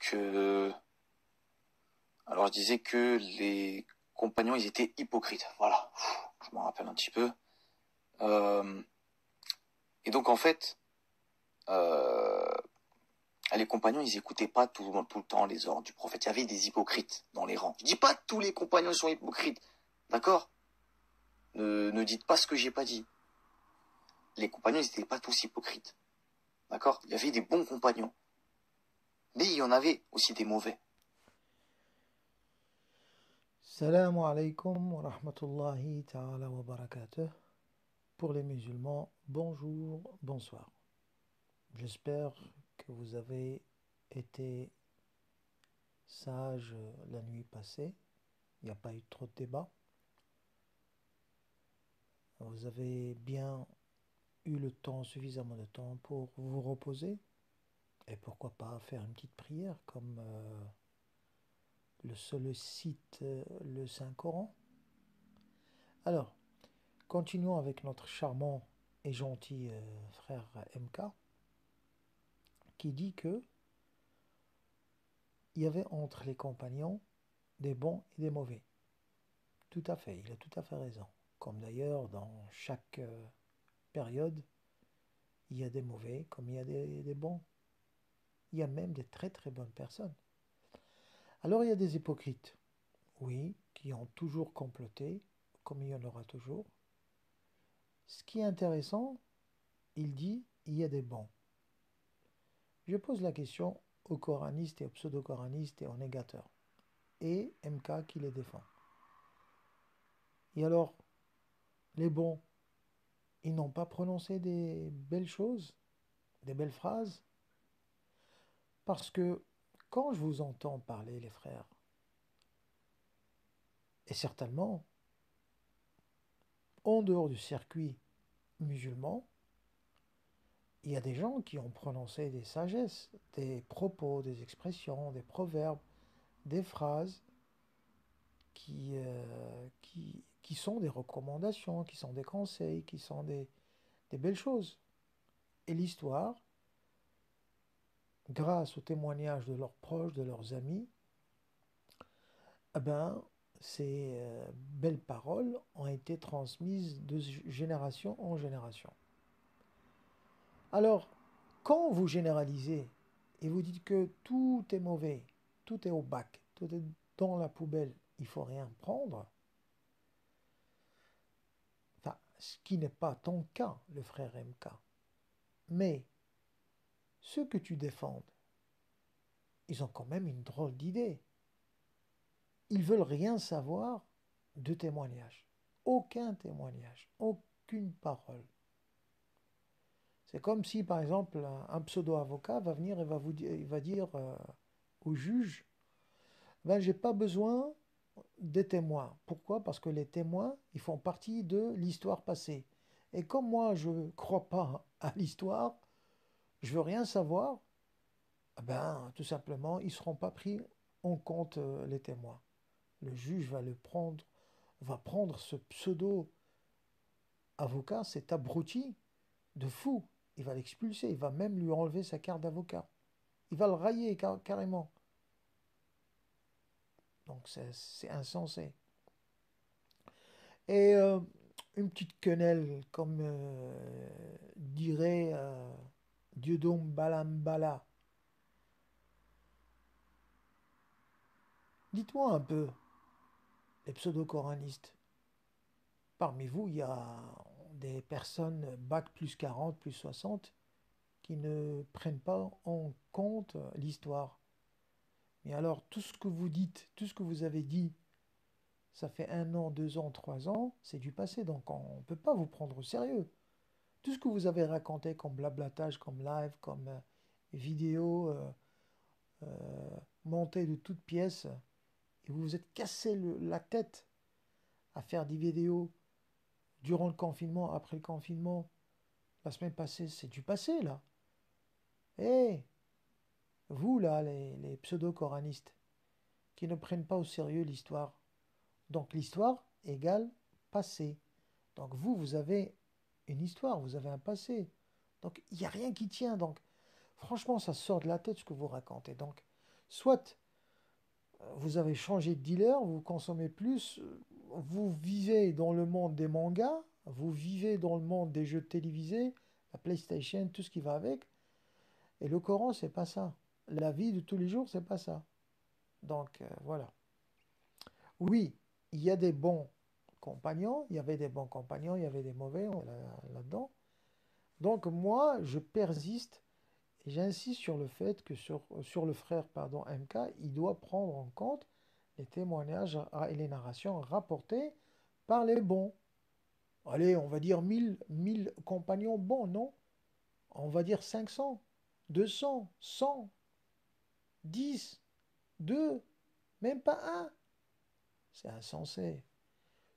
que... Alors je disais que les compagnons, ils étaient hypocrites. Voilà, je m'en rappelle un petit peu. Et donc en fait, euh, les compagnons, ils écoutaient pas tout le temps les ordres du prophète. Il y avait des hypocrites dans les rangs. Je dis pas que tous les compagnons sont hypocrites, d'accord? Ne dites pas ce que j'ai pas dit. Les compagnons, ils n'étaient pas tous hypocrites, d'accord? Il y avait des bons compagnons, mais il y en avait aussi des mauvais. Salam alaikum wa rahmatullahi ta'ala wa barakatuh. Pour les musulmans, bonjour, bonsoir. J'espère que vous avez été sages la nuit passée. Il n'y a pas eu trop de débats. Vous avez bien eu le temps, suffisamment de temps pour vous reposer. Et pourquoi pas faire une petite prière comme le sollicite le Saint-Coran. Alors, continuons avec notre charmant et gentil frère MK, qui dit que il y avait entre les compagnons des bons et des mauvais. Tout à fait, il a tout à fait raison. Comme d'ailleurs dans chaque période, il y a des mauvais comme il y a des bons. Il y a même des très très bonnes personnes. Alors il y a des hypocrites, oui, qui ont toujours comploté, comme il y en aura toujours. Ce qui est intéressant, il dit il y a des bons. Je pose la question aux coranistes et aux pseudo-coranistes et aux négateurs, et MK qui les défend. Et alors, les bons, ils n'ont pas prononcé des belles choses, des belles phrases, parce que quand je vous entends parler, les frères, et certainement en dehors du circuit musulman, il y a des gens qui ont prononcé des sagesses, des propos, des expressions, des proverbes, des phrases qui sont des recommandations, qui sont des conseils, qui sont des belles choses. Et l'histoire, grâce au témoignage de leurs proches, de leurs amis, eh ben, ces belles paroles ont été transmises de génération en génération. Alors, quand vous généralisez et vous dites que tout est mauvais, tout est au bac, tout est dans la poubelle, il ne faut rien prendre, enfin, ce qui n'est pas ton cas, le frère MK, mais ceux que tu défends, ils ont quand même une drôle d'idée. Ils veulent rien savoir de témoignage. Aucun témoignage, aucune parole. C'est comme si, par exemple, un pseudo-avocat va venir et il va dire au juge, ben, j'ai pas besoin des témoins. Pourquoi? Parce que les témoins, ils font partie de l'histoire passée. Et comme moi, je ne crois pas à l'histoire, je veux rien savoir, ben, tout simplement, ils ne seront pas pris en compte, les témoins. Le juge va prendre ce pseudo-avocat, cet abruti de fou. Il va l'expulser, il va même lui enlever sa carte d'avocat. Il va le railler carrément. Donc c'est insensé. Et une petite quenelle, comme dirait Dieudonne Balambala. Dites-moi un peu, les pseudo-coranistes, parmi vous, il y a des personnes bac plus 40, plus 60, qui ne prennent pas en compte l'histoire. Mais alors, tout ce que vous dites, tout ce que vous avez dit, ça fait 1 an, 2 ans, 3 ans, c'est du passé, donc on ne peut pas vous prendre au sérieux. Tout ce que vous avez raconté comme blablatage, comme live, comme vidéo montée de toutes pièces, et vous vous êtes cassé la tête à faire des vidéos durant le confinement, après le confinement, la semaine passée, c'est du passé là. Hé, vous là, les pseudo-coranistes, qui ne prennent pas au sérieux l'histoire. Donc l'histoire égale passé. Donc vous avez une histoire, vous avez un passé. Donc il n'y a rien qui tient. Donc franchement, ça sort de la tête ce que vous racontez. Donc Soit vous avez changé de dealer, vous consommez plus, vous vivez dans le monde des mangas, vous vivez dans le monde des jeux télévisés, la PlayStation, tout ce qui va avec. Et le Coran, c'est pas ça. La vie de tous les jours, c'est pas ça. Donc voilà. Oui, il y a des bons compagnons, il y avait des bons compagnons, il y avait des mauvais là-dedans. Donc moi, je persiste et j'insiste sur le fait que sur le frère pardon, MK, il doit prendre en compte les témoignages et les narrations rapportées par les bons. Allez, on va dire 1000 compagnons bons, non? On va dire 500, 200, 100, 10, 2, même pas un. C'est insensé.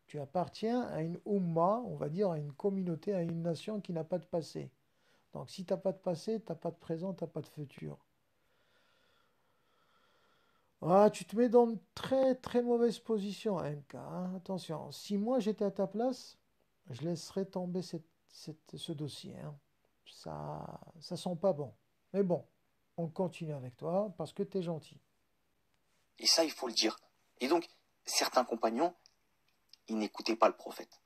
Tu appartiens à une Ummah, on va dire à une communauté, à une nation qui n'a pas de passé. Donc si tu n'as pas de passé, tu n'as pas de présent, tu n'as pas de futur. Ah, tu te mets dans une très très mauvaise position, MK, hein. Attention, si moi j'étais à ta place, je laisserais tomber ce dossier, hein. Ça sent pas bon. Mais bon, on continue avec toi parce que tu es gentil. Et ça, il faut le dire. Et donc, certains compagnons, ils n'écoutaient pas le prophète.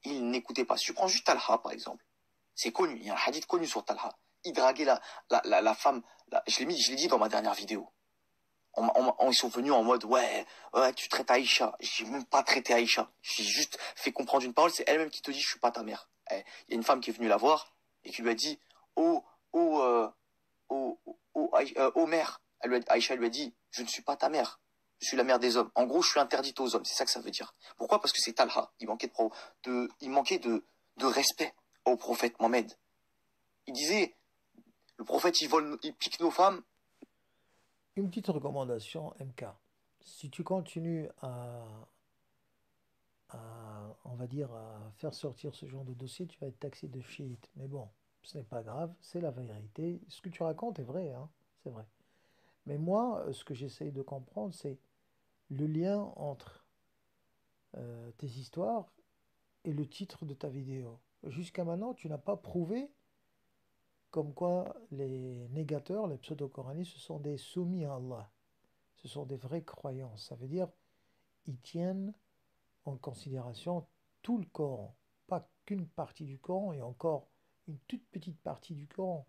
Ils n'écoutaient pas. Si tu prends juste Talha, par exemple, c'est connu, il y a un hadith connu sur Talha. Il draguait la femme, je l'ai dit dans ma dernière vidéo. Ils sont venus en mode, ouais, tu traites Aïcha. J'ai même pas traité Aïcha. J'ai juste fait comprendre une parole, c'est elle-même qui te dit, je suis pas ta mère. Il y a une femme qui est venue la voir et qui lui a dit, oh, oh, oh, mère. Aïcha lui a dit, je ne suis pas ta mère. Je suis la mère des hommes. En gros, je suis interdite aux hommes. C'est ça que ça veut dire. Pourquoi? Parce que c'est Talha. Il manquait de respect au prophète Mohammed. Il disait, le prophète, il pique nos femmes. Une petite recommandation, MK. Si tu continues on va dire, à faire sortir ce genre de dossier, tu vas être taxé de chiite. Mais bon, ce n'est pas grave, c'est la vérité. Ce que tu racontes est vrai, hein, c'est vrai. Mais moi, ce que j'essaye de comprendre, c'est le lien entre tes histoires et le titre de ta vidéo. Jusqu'à maintenant, tu n'as pas prouvé comme quoi les négateurs, les pseudo-coranistes, ce sont des soumis à Allah. Ce sont des vrais croyants. Ça veut dire ils tiennent en considération tout le Coran, pas qu'une partie du Coran et encore une toute petite partie du Coran.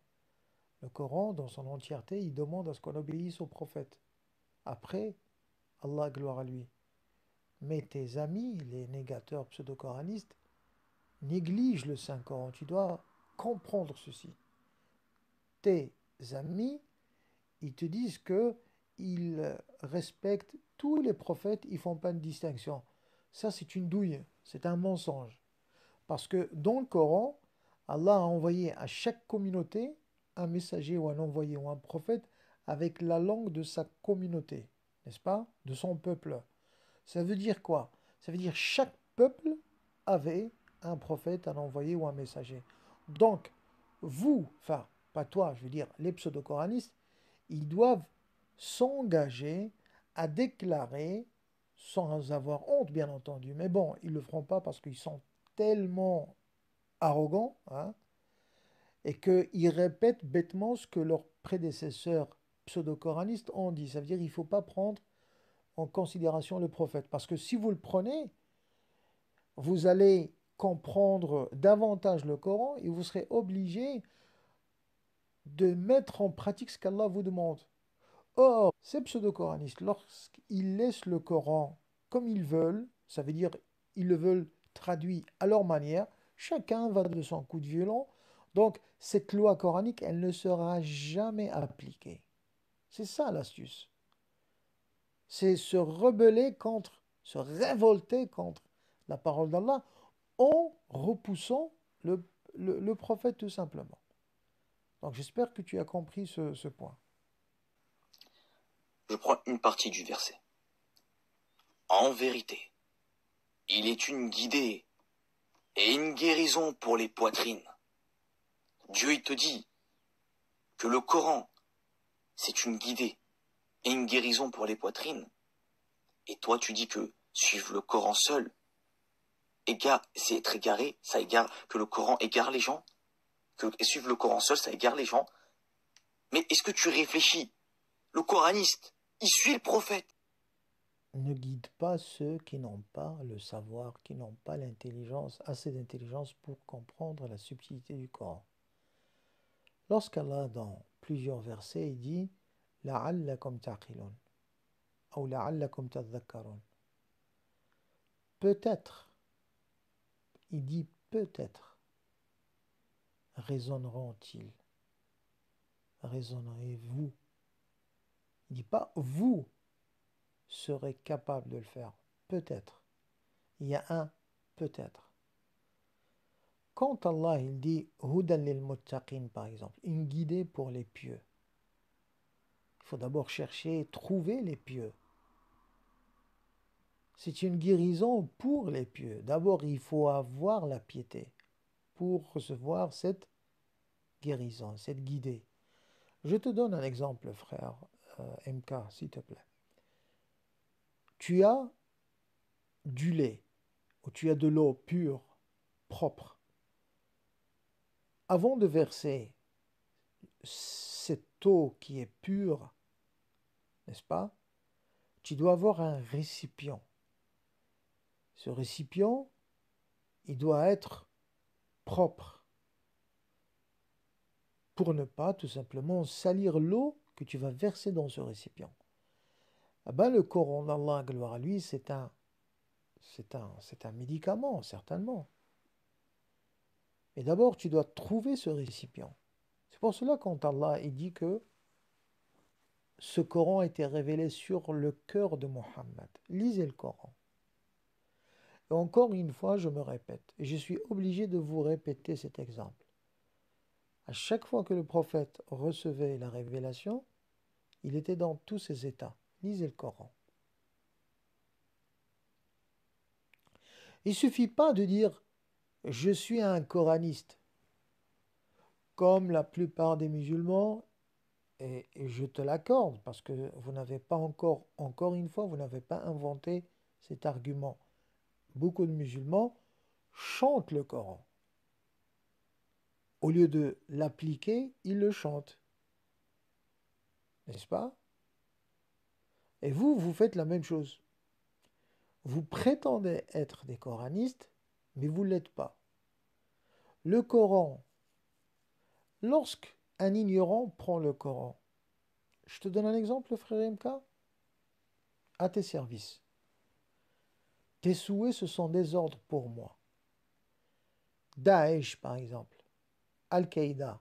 Le Coran, dans son entièreté, il demande à ce qu'on obéisse au prophète. Après, Allah, gloire à lui. Mais tes amis, les négateurs pseudo-coranistes, négligent le Saint-Coran. Tu dois comprendre ceci. Tes amis, ils te disent que ils respectent tous les prophètes, ils font pas de distinction. Ça, c'est une douille, c'est un mensonge. Parce que dans le Coran, Allah a envoyé à chaque communauté un messager ou un envoyé ou un prophète avec la langue de sa communauté, n'est-ce pas? De son peuple. Ça veut dire quoi? Ça veut dire chaque peuple avait un prophète, un envoyé ou un messager. Donc, vous, enfin, pas toi, je veux dire les pseudo-coranistes, ils doivent s'engager à déclarer, sans avoir honte bien entendu, mais bon, ils ne le feront pas parce qu'ils sont tellement arrogants, hein, et qu'ils répètent bêtement ce que leurs prédécesseurs pseudo-coranistes ont dit. Ça veut dire qu'il ne faut pas prendre en considération le prophète, parce que si vous le prenez, vous allez comprendre davantage le Coran et vous serez obligé de mettre en pratique ce qu'Allah vous demande. Or, ces pseudo-coranistes, lorsqu'ils laissent le Coran comme ils veulent, ça veut dire ils le veulent traduit à leur manière, chacun va de son coup de violon, donc cette loi coranique, elle ne sera jamais appliquée. C'est ça l'astuce. C'est se rebeller contre, se révolter contre la parole d'Allah en repoussant le prophète tout simplement. Donc j'espère que tu as compris ce point. Je prends une partie du verset. En vérité, il est une guidée et une guérison pour les poitrines. Dieu, il te dit que le Coran, c'est une guidée et une guérison pour les poitrines. Et toi, tu dis que suivre le Coran seul, c'est être égaré, ça égare, que le Coran égare les gens, que suivre le Coran seul, ça égare les gens. Mais est-ce que tu réfléchis Le coraniste, il suit le prophète. Ne guide pas ceux qui n'ont pas le savoir, qui n'ont pas l'intelligence, assez d'intelligence pour comprendre la subtilité du Coran. Lorsqu'Allah, dans plusieurs versets, il dit « La'allakum ta'qilun » ou « La'allakum tadhakkarun » peut-être, il dit peut-être, raisonneront-ils, raisonnerez-vous. Il ne dit pas vous serez capable de le faire, peut-être. Il y a un peut-être. Quand Allah il dit Hudan lil muttaqin par exemple, une guidée pour les pieux, il faut d'abord chercher, trouver les pieux. C'est une guérison pour les pieux. D'abord, il faut avoir la piété pour recevoir cette guérison, cette guidée. Je te donne un exemple, frère MK, s'il te plaît. Tu as du lait ou tu as de l'eau pure, propre. Avant de verser cette eau qui est pure, n'est-ce pas? Tu dois avoir un récipient. Ce récipient, il doit être propre pour ne pas tout simplement salir l'eau que tu vas verser dans ce récipient. Ah ben, le Coran d'Allah, gloire à lui, c'est un médicament, certainement. Mais d'abord, tu dois trouver ce récipient. C'est pour cela quand Allah il dit que ce Coran a été révélé sur le cœur de Mohammed. Lisez le Coran. Et encore une fois, je me répète, et je suis obligé de vous répéter cet exemple. À chaque fois que le prophète recevait la révélation, il était dans tous ses états. Lisez le Coran. Il ne suffit pas de dire « je suis un coraniste », comme la plupart des musulmans, et je te l'accorde, parce que vous n'avez pas encore une fois, vous n'avez pas inventé cet argument. Beaucoup de musulmans chantent le Coran. Au lieu de l'appliquer, ils le chantent. N'est-ce pas? Et vous, vous faites la même chose. Vous prétendez être des coranistes, mais vous ne l'êtes pas. Le Coran, lorsqu'un ignorant prend le Coran, je te donne un exemple, frère MK, à tes services. Tes souhaits, ce sont des ordres pour moi. Daesh, par exemple, Al-Qaïda,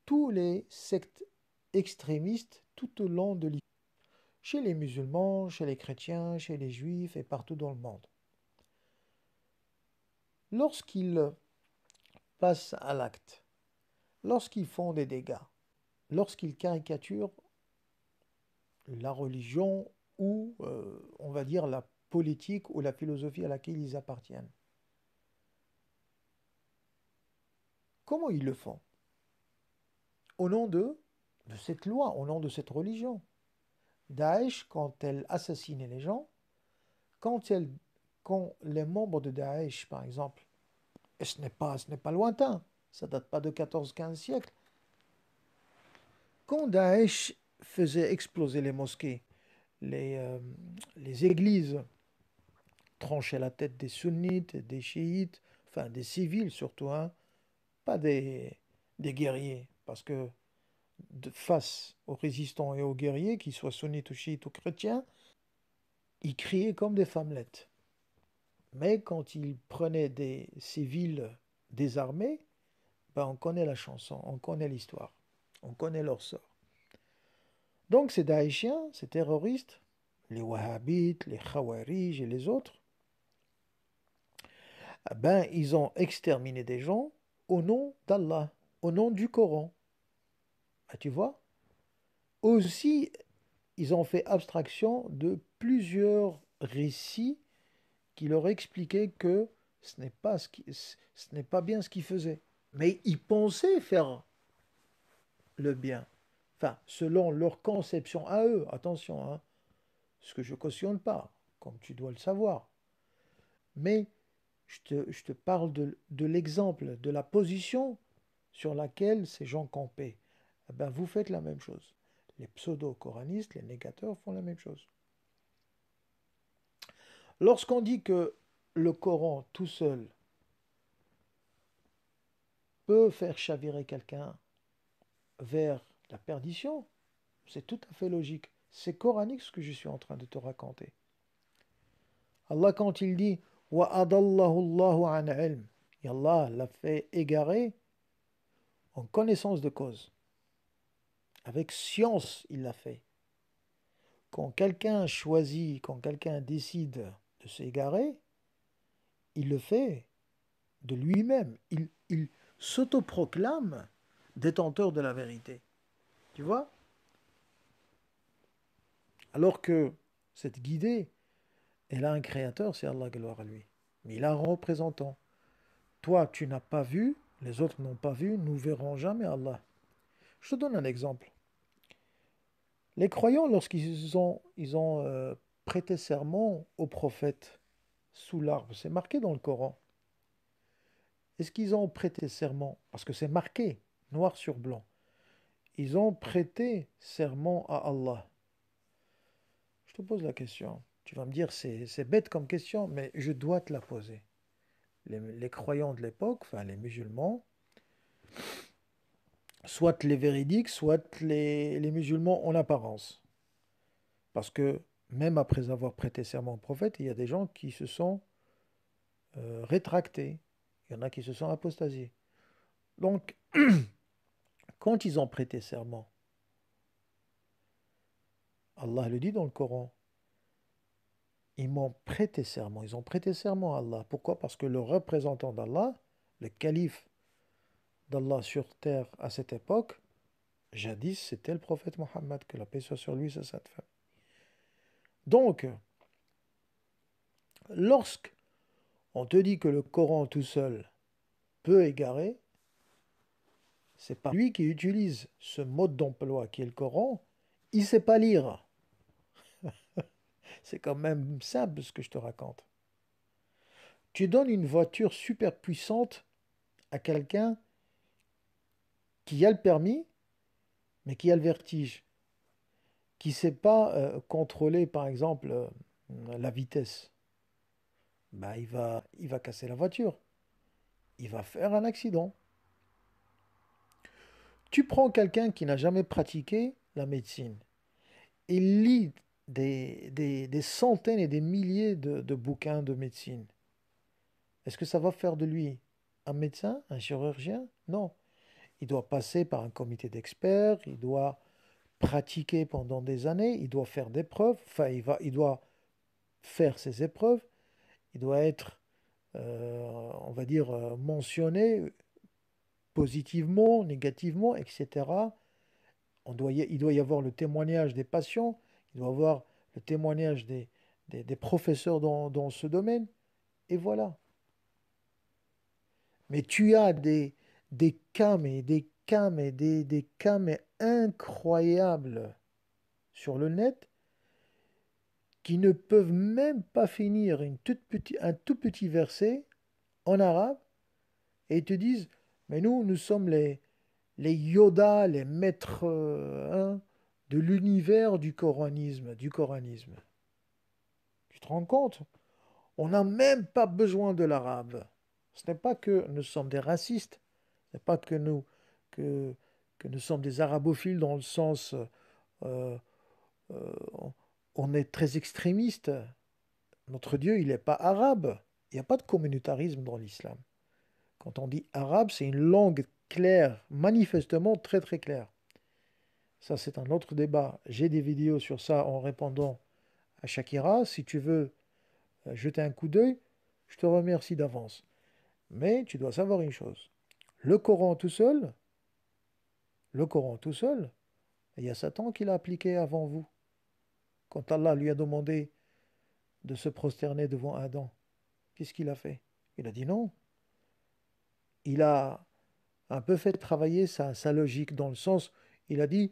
tous les sectes extrémistes tout au long de l'histoire, chez les musulmans, chez les chrétiens, chez les juifs et partout dans le monde. Lorsqu'ils passent à l'acte, lorsqu'ils font des dégâts, lorsqu'ils caricaturent la religion ou, on va dire, la politique ou la philosophie à laquelle ils appartiennent, comment ils le font? Au nom de cette loi, au nom de cette religion. Daesh, quand elle assassinait les gens, quand les membres de Daesh, par exemple, et ce n'est pas lointain, ça date pas de 14-15 siècles, quand Daesh faisait exploser les mosquées, les églises, tranchait la tête des sunnites, des chiites, enfin des civils surtout, hein, pas des guerriers, parce que face aux résistants et aux guerriers, qu'ils soient sunnites ou chiites ou chrétiens, ils criaient comme des femmelettes. Mais quand ils prenaient des civils désarmés, ben on connaît la chanson, on connaît l'histoire, on connaît leur sort. Donc ces Daeshiens, ces terroristes, les Wahhabites, les Khawarij et les autres, ben ils ont exterminé des gens au nom d'Allah, au nom du Coran. Ben, tu vois? Aussi, ils ont fait abstraction de plusieurs récits qui leur expliquaient que ce n'est pas bien ce qu'ils faisaient. Mais ils pensaient faire le bien. Enfin, selon leur conception à eux, attention, hein, ce que je cautionne pas, comme tu dois le savoir. Mais je te parle de l'exemple, de la position sur laquelle ces gens campaient. Eh ben, vous faites la même chose. Les pseudo-coranistes, les négateurs font la même chose. Lorsqu'on dit que le Coran tout seul peut faire chavirer quelqu'un vers la perdition, c'est tout à fait logique. C'est coranique ce que je suis en train de te raconter. Allah, quand il dit Wa adallahu Allahu an ilm, et Allah l'a fait égarer en connaissance de cause. Avec science, il l'a fait. Quand quelqu'un choisit, quand quelqu'un décide de s'égarer, il le fait de lui-même. Il s'autoproclame détenteur de la vérité. Tu vois? Alors que cette guidée, elle a un créateur, c'est Allah, gloire à lui. Mais il a un représentant. Toi, tu n'as pas vu, les autres n'ont pas vu, nous verrons jamais Allah. Je te donne un exemple. Les croyants, lorsqu'ils ont prêté serment au prophète sous l'arbre, c'est marqué dans le Coran. Est-ce qu'ils ont prêté serment? Parce que c'est marqué, noir sur blanc. Ils ont prêté serment à Allah. Je te pose la question. Tu vas me dire, c'est bête comme question, mais je dois te la poser. Les croyants de l'époque, enfin les musulmans, soit les véridiques, soit les musulmans en apparence. Parce que même après avoir prêté serment au prophète, il y a des gens qui se sont rétractés. Il y en a qui se sont apostasiés. Donc, quand ils ont prêté serment, Allah le dit dans le Coran, ils m'ont prêté serment, ils ont prêté serment à Allah. Pourquoi? Parce que le représentant d'Allah, le calife d'Allah sur terre à cette époque, jadis c'était le prophète Mohammed, que la paix soit sur lui, c'est cette femme. Donc, lorsque on te dit que le Coran tout seul peut égarer, c'est pas lui qui utilise ce mode d'emploi qui est le Coran, il ne sait pas lire. C'est quand même simple ce que je te raconte. Tu donnes une voiture super puissante à quelqu'un qui a le permis, mais qui a le vertige, qui ne sait pas contrôler, par exemple, la vitesse. Bah, il va casser la voiture. Il va faire un accident. Tu prends quelqu'un qui n'a jamais pratiqué la médecine. Il lit des centaines et des milliers de bouquins de médecine. Est-ce que ça va faire de lui un médecin, un chirurgien? Non. Il doit passer par un comité d'experts, il doit pratiquer pendant des années, il doit faire des preuves, enfin il doit faire ses épreuves, il doit être, on va dire, mentionné positivement, négativement, etc. Il doit y avoir le témoignage des patients, il doit y avoir le témoignage des professeurs dans ce domaine, et voilà. Mais tu as des cas, mais des cas, mais des cas, mais incroyables sur le net qui ne peuvent même pas finir un tout petit verset en arabe et ils te disent, mais nous sommes les Yoda, les maîtres de l'univers du coranisme, du coranisme. Tu te rends compte? On n'a même pas besoin de l'arabe. Ce n'est pas que nous sommes des racistes, ce n'est pas que, que nous sommes des arabophiles dans le sens euh, euh, on est très extrémiste. Notre Dieu, il n'est pas arabe. Il n'y a pas de communautarisme dans l'islam. Quand on dit arabe, c'est une langue claire, manifestement très très claire. Ça, c'est un autre débat. J'ai des vidéos sur ça en répondant à Shakira. Si tu veux jeter un coup d'œil, je te remercie d'avance. Mais tu dois savoir une chose. Le Coran tout seul, le Coran tout seul, il y a Satan qui l'a appliqué avant vous. Quand Allah lui a demandé de se prosterner devant Adam, qu'est-ce qu'il a fait? Il a dit non. Il a un peu fait travailler sa logique dans le sens, il a dit,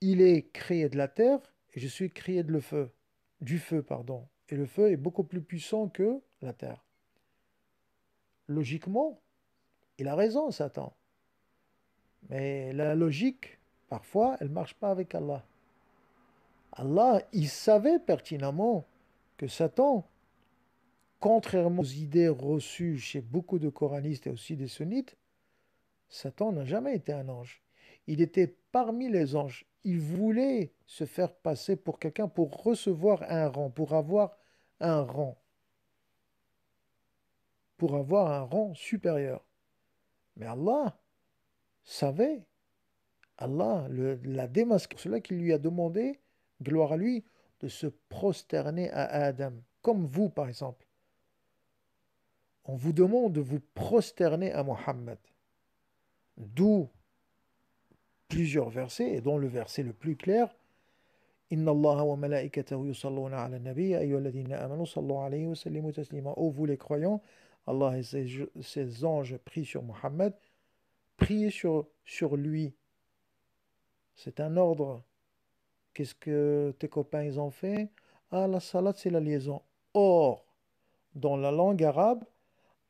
il est créé de la terre et je suis créé de le feu, du feu, pardon. Et le feu est beaucoup plus puissant que la terre. Logiquement, il a raison, Satan. Mais la logique Parfois, elle ne marche pas avec Allah. Allah, il savait pertinemment que Satan, contrairement aux idées reçues chez beaucoup de coranistes et aussi des sunnites, Satan n'a jamais été un ange. Il était parmi les anges. Il voulait se faire passer pour quelqu'un pour recevoir un rang, un rang, pour avoir un rang supérieur. Mais Allah savait, l'a démasqué. C'est cela qu'il lui a demandé, gloire à lui, de se prosterner à Adam. Comme vous, par exemple. On vous demande de vous prosterner à Mohammed. D'où plusieurs versets, et dont le verset le plus clair, Inna Allah wa malaikatahu yusalluna ala nabi, ayyuhalladhina amanu sallu alayhi wa sallimu taslima. Ô vous les croyants, Allah et ses anges prient sur Mohammed, priez sur lui. C'est un ordre. Qu'est-ce que tes copains ils ont fait? Ah, la salat, c'est la liaison. Or, dans la langue arabe,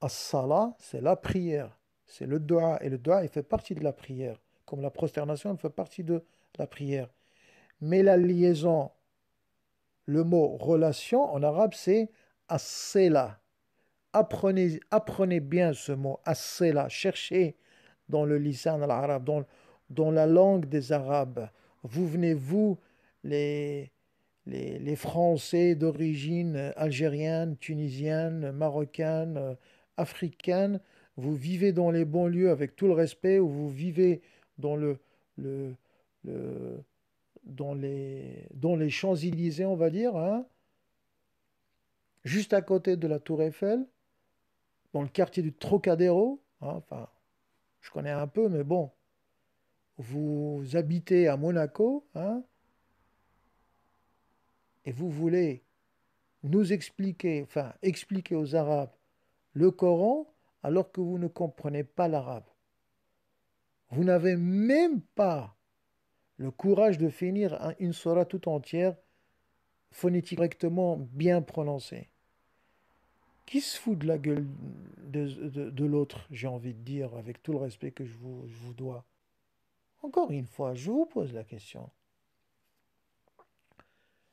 as-salat, c'est la prière. C'est le dua. Et le dua, il fait partie de la prière. Comme la prosternation, elle fait partie de la prière. Mais la liaison, le mot relation, en arabe, c'est as-sela. Apprenez bien ce mot, as-sela. Cherchez dans le lisan al-arabe, dans la langue des Arabes. Vous, les Français d'origine algérienne, tunisienne, marocaine, africaine, vous vivez dans les banlieues avec tout le respect, ou vous vivez dans le, le- dans les Champs-Élysées, on va dire, hein, juste à côté de la Tour Eiffel, dans le quartier du Trocadéro, hein, enfin, je connais un peu, mais bon, vous habitez à Monaco, hein, et vous voulez nous expliquer, enfin, expliquer aux Arabes le Coran alors que vous ne comprenez pas l'arabe. Vous n'avez même pas le courage de finir une surah tout entière, phonétiquement correctement bien prononcée. Qui se fout de la gueule de l'autre, j'ai envie de dire, avec tout le respect que je vous dois. Encore une fois, je vous pose la question.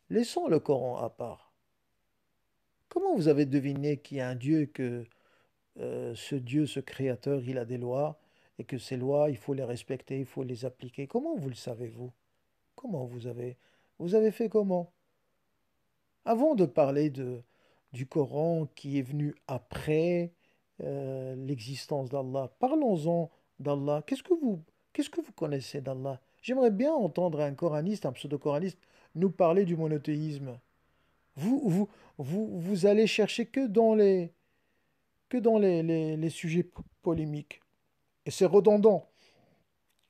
Laissons le Coran à part. Comment vous avez deviné qu'il y a un Dieu, que ce Dieu, ce Créateur, il a des lois et que ces lois, il faut les respecter, il faut les appliquer? Comment vous le savez, vous? Comment vous avez fait comment? Avant de parler du Coran qui est venu après l'existence d'Allah, parlons-en d'Allah. Qu'est-ce que vous connaissez d'Allah? J'aimerais bien entendre un coraniste, un pseudo-coraniste, nous parler du monothéisme. Vous, vous, vous allez chercher que dans les sujets polémiques. Et c'est redondant,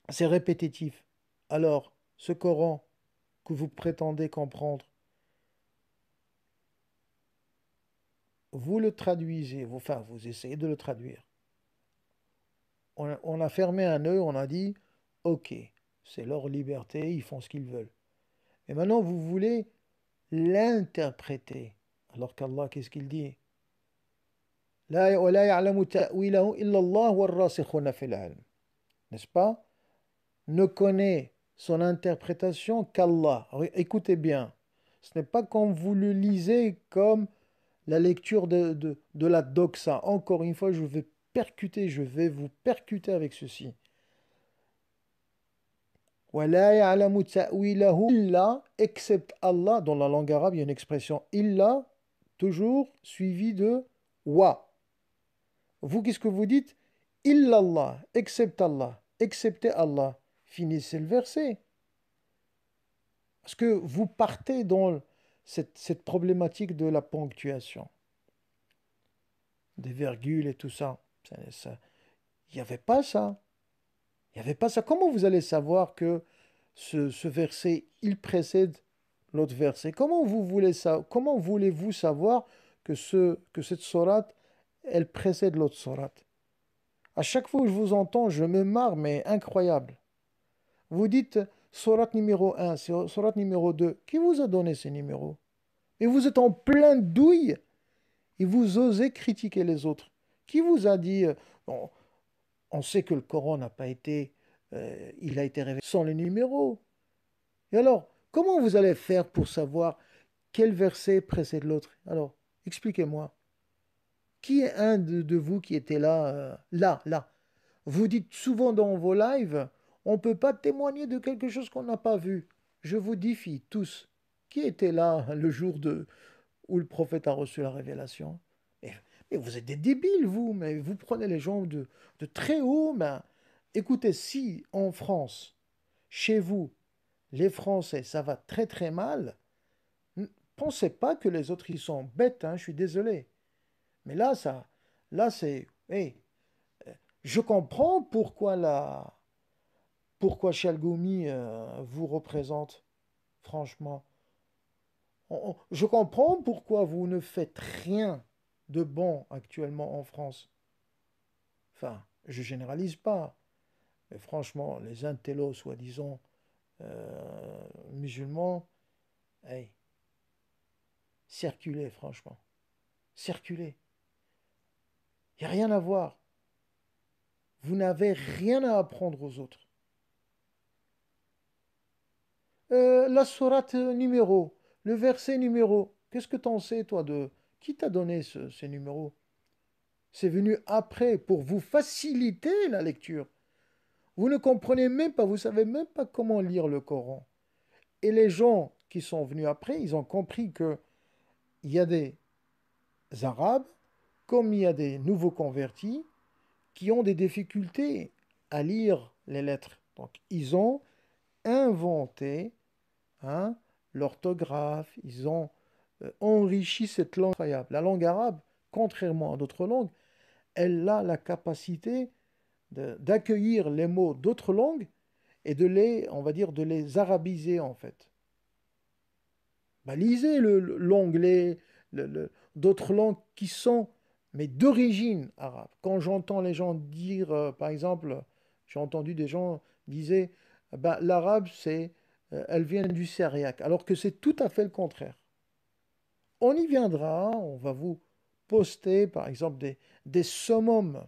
c'est répétitif. Alors, ce Coran que vous prétendez comprendre, vous le traduisez, enfin, vous essayez de le traduire. On a fermé un œil, on a dit, ok, c'est leur liberté, ils font ce qu'ils veulent. Et maintenant, vous voulez l'interpréter. Alors qu'Allah, qu'est-ce qu'il dit? وَلَا يَعْلَمُ تَأْوِيلَهُ إِلَّا اللَّهُ وَالرَّاسِخُونَ فِي الْعِلْمِ. N'est-ce pas? Ne connaît son interprétation qu'Allah. Écoutez bien, ce n'est pas comme vous le lisez comme la lecture de la doxa. Encore une fois, je vais vous percuter avec ceci. وَلَا يَعْلَمُ تَأْوِيلَهُ إِلَّا, except Allah. Dans la langue arabe, il y a une expression illa, toujours suivie de wa. Vous, qu'est-ce que vous dites? Illallah, except Allah, excepté Allah. Finissez le verset. Parce que vous partez dans cette problématique de la ponctuation, des virgules et tout ça. Il n'y avait pas ça. Il n'y avait pas ça. Comment vous allez savoir que ce verset, il précède l'autre verset? Comment voulez-vous savoir que cette sourate, elle précède l'autre sourate? À chaque fois que je vous entends, je me marre, mais incroyable. Vous dites sourate numéro 1, sourate numéro 2. Qui vous a donné ces numéros? Et vous êtes en plein douille et vous osez critiquer les autres. Qui vous a dit on sait que le Coran n'a pas été il a été révélé sans les numéros. Et alors, comment vous allez faire pour savoir quel verset précède l'autre? Alors, expliquez-moi. Qui est un de vous qui était là, là? Vous dites souvent dans vos lives, on ne peut pas témoigner de quelque chose qu'on n'a pas vu. Je vous défie tous. Qui était là le jour où le prophète a reçu la révélation? Mais vous êtes des débiles, vous, mais vous prenez les gens de très haut. Ben, écoutez, si en France, chez vous, les Français, ça va très très mal, ne pensez pas que les autres, ils sont bêtes, hein, je suis désolé. Mais là, c'est, hey, je comprends pourquoi Chalgoumi vous représente, franchement. Je comprends pourquoi vous ne faites rien de bon actuellement en France. Enfin, je généralise pas, mais franchement, les intellos, soi-disant musulmans, hey, circulez, franchement. Circulez. Il n'y a rien à voir. Vous n'avez rien à apprendre aux autres. La sourate numéro, le verset numéro, qu'est-ce que t'en sais, toi, de... Qui t'a donné ces numéros? C'est venu après pour vous faciliter la lecture. Vous ne comprenez même pas, vous savez même pas comment lire le Coran. Et les gens qui sont venus après, ils ont compris que il y a des Arabes, comme il y a des nouveaux convertis, qui ont des difficultés à lire les lettres. Donc, ils ont inventé hein, l'orthographe, ils ont enrichi cette langue incroyable. La langue arabe, contrairement à d'autres langues, elle a la capacité d'accueillir les mots d'autres langues et de les, on va dire, de les arabiser en fait. Bah, lisez l'anglais, d'autres langues qui sont, mais d'origine arabe. Quand j'entends les gens dire, par exemple, j'ai entendu des gens disaient, bah, l'arabe, elle vient du syriaque, alors que c'est tout à fait le contraire. On y viendra, on va vous poster, par exemple, des summums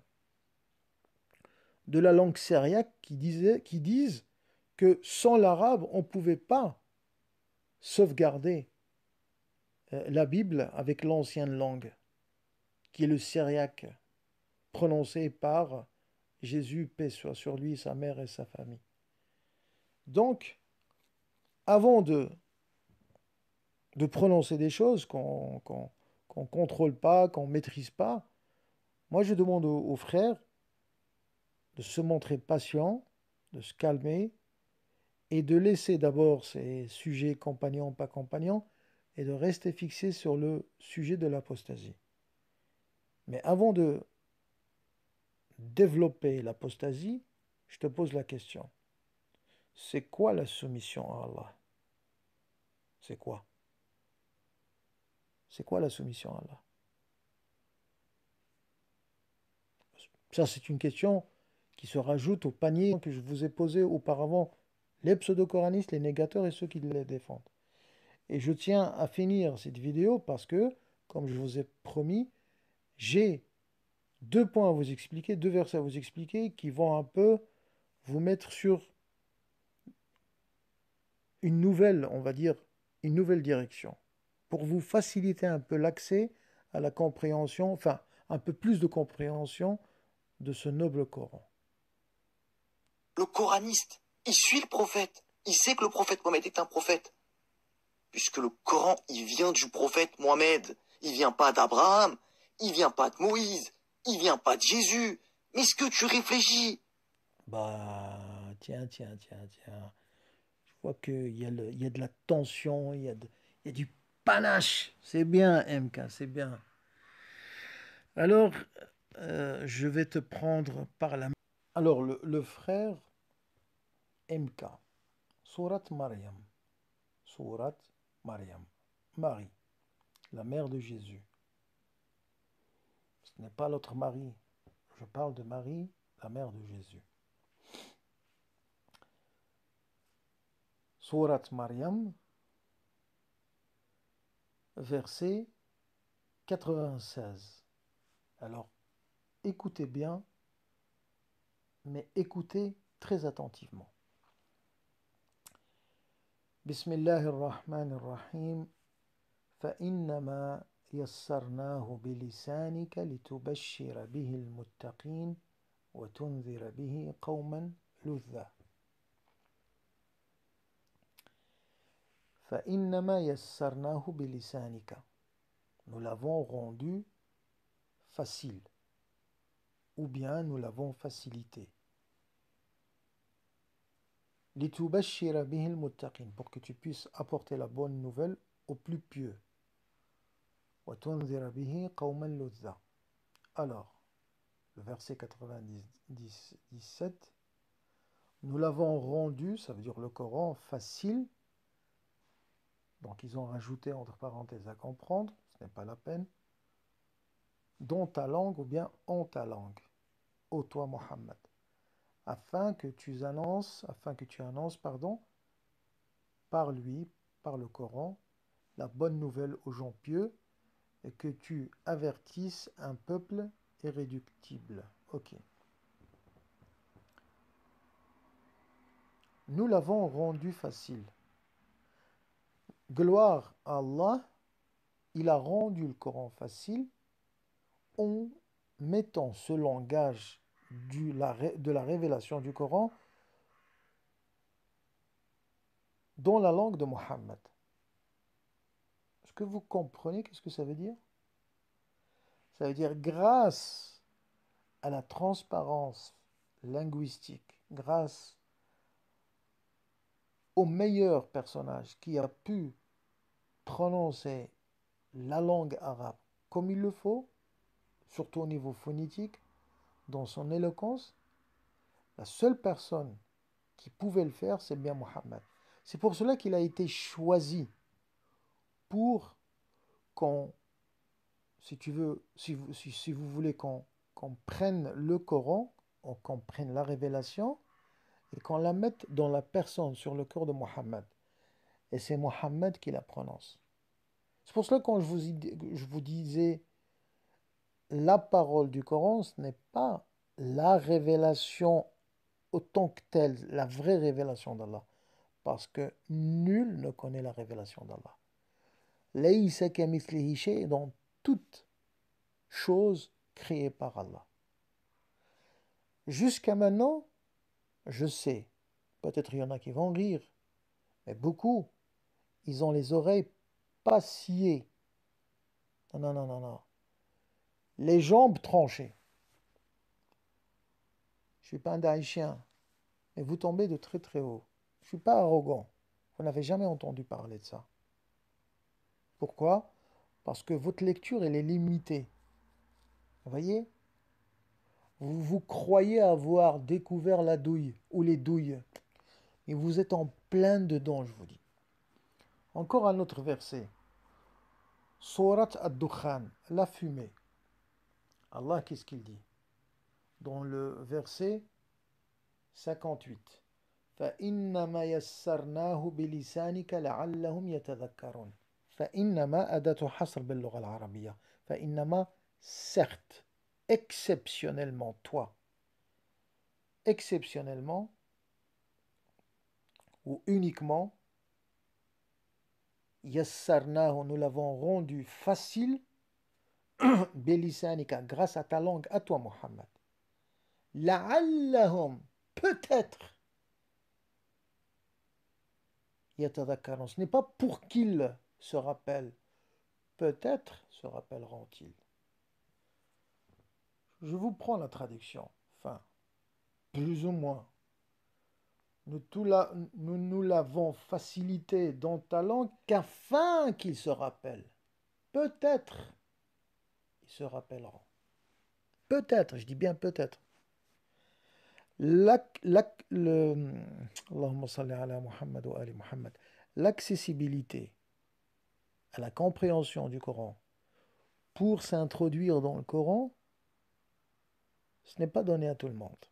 de la langue syriaque qui disent que sans l'arabe, on ne pouvait pas sauvegarder la Bible avec l'ancienne langue, qui est le syriaque, prononcé par Jésus, paix soit sur lui, sa mère et sa famille. Donc, avant de prononcer des choses qu'on ne contrôle pas, qu'on ne maîtrise pas, moi je demande aux frères de se montrer patient, de se calmer et de laisser d'abord ces sujets compagnons, pas compagnons, et de rester fixé sur le sujet de l'apostasie. Mais avant de développer l'apostasie, je te pose la question. C'est quoi la soumission à Allah? C'est quoi? C'est quoi la soumission à Allah? Ça, c'est une question qui se rajoute au panier que je vous ai posé auparavant. Les pseudo-coranistes, les négateurs et ceux qui les défendent. Et je tiens à finir cette vidéo parce que, comme je vous ai promis, j'ai 2 points à vous expliquer, 2 versets à vous expliquer qui vont un peu vous mettre sur une nouvelle, on va dire, une nouvelle direction, pour vous faciliter un peu l'accès à la compréhension, enfin, un peu plus de compréhension de ce noble Coran. Le coraniste, il suit le prophète. Il sait que le prophète Mohammed est un prophète. Puisque le Coran, il vient du prophète Mohammed. Il vient pas d'Abraham. Il vient pas de Moïse. Il vient pas de Jésus. Mais est-ce que tu réfléchis? Bah, tiens. Je vois il y a de la tension, il y a du panache. C'est bien, MK, c'est bien. Alors, je vais te prendre par la main. Alors, le frère MK, Surat Mariam. Surat Mariam. Marie, la mère de Jésus. Ce n'est pas l'autre Marie. Je parle de Marie, la mère de Jésus. Surat Mariam, verset 96. Alors, écoutez bien, mais écoutez très attentivement. Bismillahirrahmanirrahim. فإنما يسرناه بلسانك لتبشر به المتقين وتنذر به قوما لذا. فإنما يسرناه بلسانك. Nous l'avons rendu facile, ou bien nous l'avons facilité. لتبشر به المتقين, pour que tu puisses apporter la bonne nouvelle aux plus pieux. وتنذر به قوما لذا. Alors, le verset 97, nous l'avons rendu, ça veut dire le Coran, facile. Donc ils ont rajouté entre parenthèses à comprendre, ce n'est pas la peine. Dans ta langue ou bien en ta langue, ô toi Mohammed, afin que tu annonces, par lui, par le Coran, la bonne nouvelle aux gens pieux et que tu avertisses un peuple irréductible. Ok. Nous l'avons rendu facile. Gloire à Allah, il a rendu le Coran facile en mettant ce langage de la révélation du Coran dans la langue de Mohammed. Est-ce que vous comprenez qu'est-ce que ça veut dire? Ça veut dire grâce à la transparence linguistique, grâce au meilleur personnage qui a pu prononcer la langue arabe comme il le faut, surtout au niveau phonétique, dans son éloquence, la seule personne qui pouvait le faire, c'est bien Mohammed. C'est pour cela qu'il a été choisi pour qu'on, si vous voulez qu'on prenne le Coran, qu'on prenne la révélation et qu'on la mette dans la personne, sur le cœur de Mohammed. Et c'est Mohammed qui la prononce. C'est pour cela que quand je vous disais la parole du Coran, ce n'est pas la révélation autant que telle, la vraie révélation d'Allah. Parce que nul ne connaît la révélation d'Allah. Laysa kamithlihi shay, dans toute chose créée par Allah. Jusqu'à maintenant, je sais, peut-être il y en a qui vont rire, mais beaucoup, ils ont les oreilles pas sciées. Non, non, non, non. Les jambes tranchées. Je ne suis pas un daïchien, mais vous tombez de très très haut. Je ne suis pas arrogant. Vous n'avez jamais entendu parler de ça. Pourquoi? Parce que votre lecture, elle est limitée. Vous voyez? Vous croyez avoir découvert la douille ou les douilles. Et vous êtes en plein dedans, je vous dis. Encore un autre verset. Surat ad-Dukhan, la fumée. Allah, qu'est-ce qu'il dit? Dans le verset 58. فإنما يسرناه بلسانك لعلهم يتذكرون. فإنما أداة حصر باللغة العربية. فإنما certes, exceptionnellement, toi, exceptionnellement ou uniquement, yassarnahu, nous l'avons rendu facile, bilisanika, grâce à ta langue, à toi Muhammad. La'allahum, peut-être, yatadhakkarun, ce n'est pas pour qu'ils se rappellent, peut-être se rappelleront-ils. Je vous prends la traduction, enfin, plus ou moins. Nous l'avons facilité dans ta langue qu'afin qu'ils se rappellent. Peut-être ils se rappelleront. Peut-être, je dis bien peut-être. Allahumma salli ala Muhammad wa ali Muhammad. L'accessibilité à la compréhension du Coran pour s'introduire dans le Coran, ce n'est pas donné à tout le monde.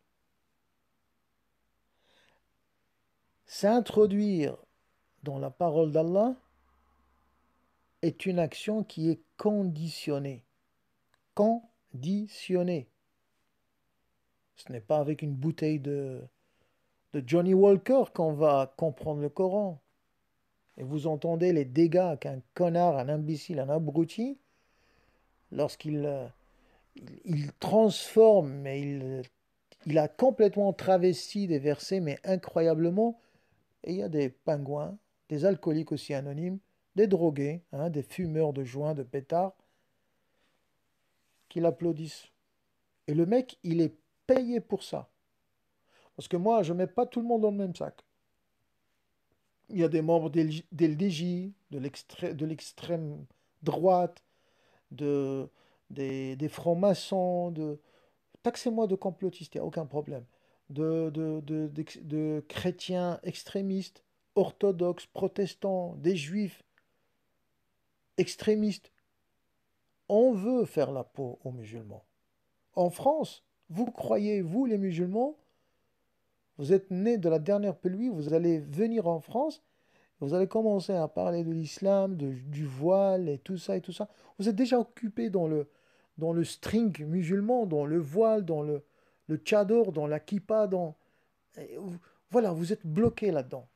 S'introduire dans la parole d'Allah est une action qui est conditionnée. Conditionnée. Ce n'est pas avec une bouteille de de Johnny Walker qu'on va comprendre le Coran. Et vous entendez les dégâts qu'un connard, un imbécile, un abruti, lorsqu'il il transforme, mais il a complètement travesti des versets, mais incroyablement. Et il y a des pingouins, des alcooliques aussi anonymes, des drogués, hein, des fumeurs de joints, de pétards, qui l'applaudissent. Et le mec, il est payé pour ça. Parce que moi, je ne mets pas tout le monde dans le même sac. Il y a des membres d'LDJ, de l'extrême droite, de, des francs-maçons, taxez-moi de complotiste, il n'y a aucun problème. De chrétiens extrémistes, orthodoxes, protestants, des juifs extrémistes. On veut faire la peau aux musulmans. En France, vous croyez, vous les musulmans, vous êtes nés de la dernière pluie, vous allez venir en France, vous allez commencer à parler de l'islam, du voile et tout ça et tout ça. Vous êtes déjà occupé dans le string musulman, dans le voile, dans le tchador, dans la kippa, voilà, vous êtes bloqué là-dedans.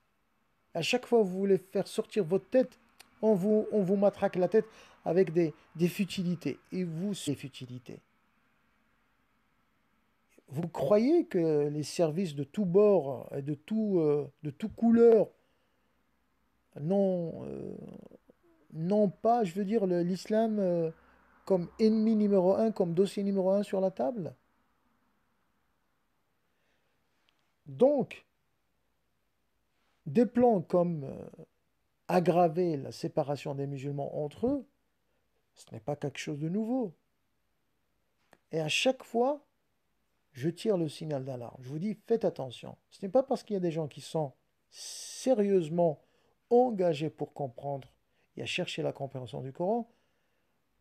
À chaque fois que vous voulez faire sortir votre tête, on vous matraque la tête avec des futilités. Et vous, c'est futilités. Vous croyez que les services de tous bords et de tout couleur n'ont pas, je veux dire, l'islam comme ennemi numéro un, comme dossier numéro un sur la table? Donc, des plans comme aggraver la séparation des musulmans entre eux, ce n'est pas quelque chose de nouveau. Et à chaque fois, je tire le signal d'alarme. Je vous dis, faites attention. Ce n'est pas parce qu'il y a des gens qui sont sérieusement engagés pour comprendre et à chercher la compréhension du Coran.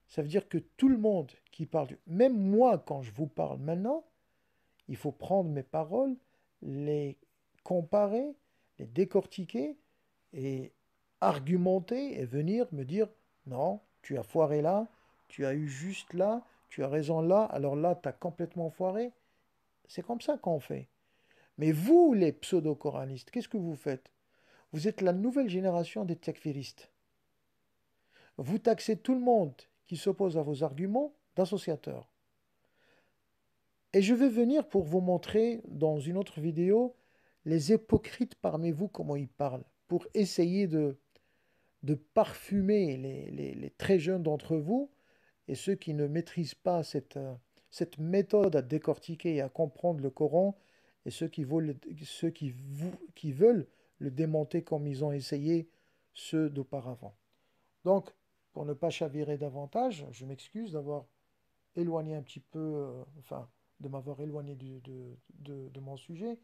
Ça veut dire que tout le monde qui parle, même moi quand je vous parle maintenant, il faut prendre mes paroles, les comparer, les décortiquer et argumenter et venir me dire non, tu as foiré là, tu as eu juste là, tu as raison là, alors là, tu as complètement foiré. C'est comme ça qu'on fait. Mais vous, les pseudo-coranistes, qu'est-ce que vous faites? Vous êtes la nouvelle génération des takfiristes. Vous taxez tout le monde qui s'oppose à vos arguments d'associateurs. Et je vais venir pour vous montrer dans une autre vidéo les hypocrites parmi vous, comment ils parlent, pour essayer de parfumer les très jeunes d'entre vous et ceux qui ne maîtrisent pas cette méthode à décortiquer et à comprendre le Coran et ceux qui veulent le démonter comme ils ont essayé ceux d'auparavant. Donc, pour ne pas chavirer davantage, je m'excuse d'avoir éloigné un petit peu, enfin, de m'avoir éloigné de mon sujet.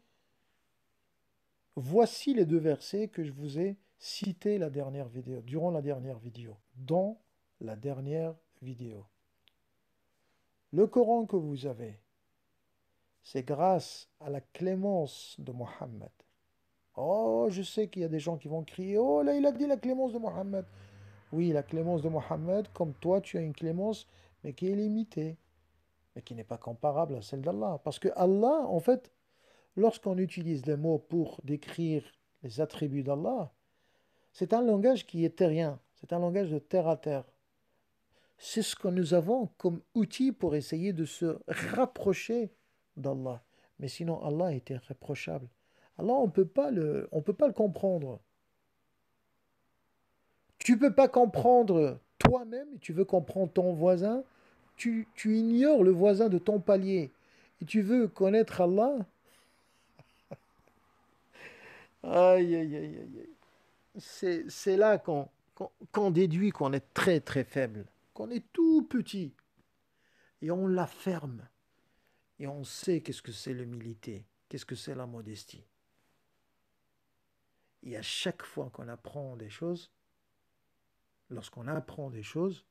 Voici les deux versets que je vous ai cités la dernière vidéo, durant la dernière vidéo, dans la dernière vidéo. Le Coran que vous avez, c'est grâce à la clémence de Mohammed. Oh, je sais qu'il y a des gens qui vont crier, oh là, il a dit la clémence de Mohammed. Oui, la clémence de Mohammed, comme toi, tu as une clémence, mais qui est limitée, mais qui n'est pas comparable à celle d'Allah. Parce que Allah, en fait, lorsqu'on utilise les mots pour décrire les attributs d'Allah, c'est un langage qui est terrien, c'est un langage de terre à terre. C'est ce que nous avons comme outil pour essayer de se rapprocher d'Allah. Mais sinon, Allah est irréprochable. Allah, on peut pas le comprendre. Tu peux pas comprendre toi-même, et tu veux comprendre ton voisin, tu ignores le voisin de ton palier, et tu veux connaître Allah. Aïe, aïe, aïe, aïe, aïe. C'est là qu'on déduit qu'on est très très faible, qu'on est tout petit, et on la ferme, et on sait qu'est-ce que c'est l'humilité, qu'est-ce que c'est la modestie. Et à chaque fois qu'on apprend des choses, lorsqu'on apprend des choses,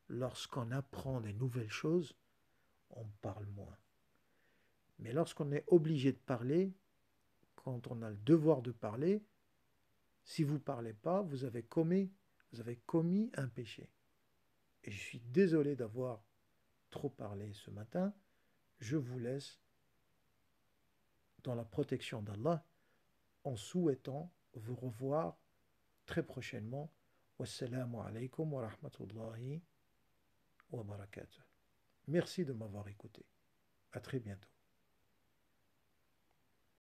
lorsqu'on apprend des nouvelles choses, on parle moins. Mais lorsqu'on est obligé de parler, quand on a le devoir de parler, si vous ne parlez pas, vous avez commis un péché. Et je suis désolé d'avoir trop parlé ce matin. Je vous laisse dans la protection d'Allah en souhaitant vous revoir très prochainement. Wassalamu alaikum wa rahmatullahi wa barakatuh. Merci de m'avoir écouté. À très bientôt.